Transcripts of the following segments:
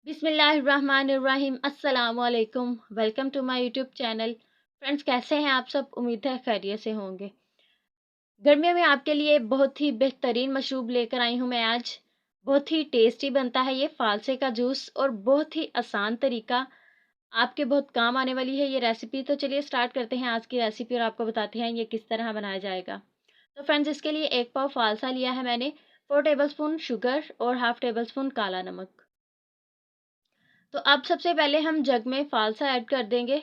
बिस्मिल्लाहिर्रहमानिर्रहीम अस्सलाम वालेकुम। Welcome to my YouTube channel. Friends, कैसे हैं आप सब? उम्मीद है खैरियत से होंगे। गर्मियों में आपके लिए बहुत ही बेहतरीन मशरूब लेकर आई हूँ मैं आज। बहुत ही टेस्टी बनता है ये फालसे का जूस और बहुत ही आसान तरीका। आपके बहुत काम आने वाली है ये रेसिपी। तो चलिए स्टार्ट करते हैं आज की रेसिपी और आपको बताते हैं ये किस तरह बनाया जाएगा। तो फ्रेंड्स, इसके लिए 1 पाव फालसा लिया है मैंने, 4 टेबलस्पून शुगर और हाफ टेबल स्पून काला नमक। तो अब सबसे पहले हम जग में फालसा ऐड कर देंगे।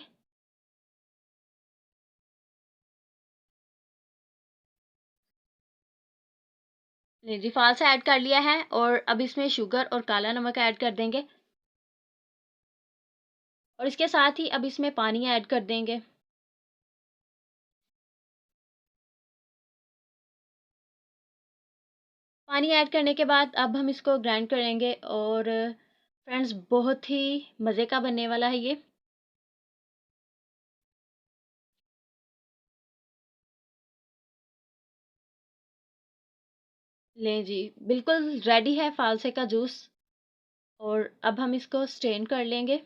जी जी, फालसा ऐड कर लिया है और अब इसमें शुगर और काला नमक ऐड कर देंगे और इसके साथ ही अब इसमें पानी ऐड कर देंगे। पानी ऐड करने के बाद अब हम इसको ग्राइंड करेंगे और फ्रेंड्स, बहुत ही मज़े का बनने वाला है ये। लें जी, बिल्कुल रेडी है फालसे का जूस और अब हम इसको स्ट्रेन कर लेंगे।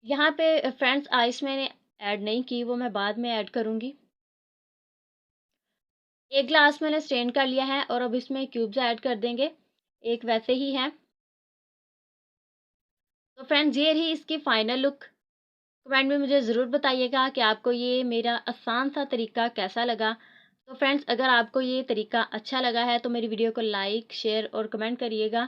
यहाँ पे फ्रेंड्स, आइस मैंने ऐड नहीं की, वो मैं बाद में ऐड करूँगी। 1 ग्लास मैंने स्ट्रेन कर लिया है और अब इसमें क्यूब्स ऐड कर देंगे। एक वैसे ही है। तो फ्रेंड्स, ये रही इसकी फाइनल लुक। कमेंट में मुझे ज़रूर बताइएगा कि आपको ये मेरा आसान सा तरीका कैसा लगा। तो फ्रेंड्स, अगर आपको ये तरीका अच्छा लगा है तो मेरी वीडियो को लाइक, शेयर और कमेंट करिएगा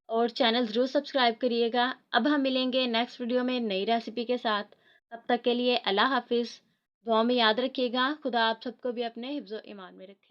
और चैनल ज़रूर सब्सक्राइब करिएगा। अब हम मिलेंगे नेक्स्ट वीडियो में नई रेसिपी के साथ। तब तक के लिए अल्लाह हाफ़िज़। दुआ में याद रखिएगा। खुदा आप सबको भी अपने हिफ्ज़-ओ-ईमान में रखे।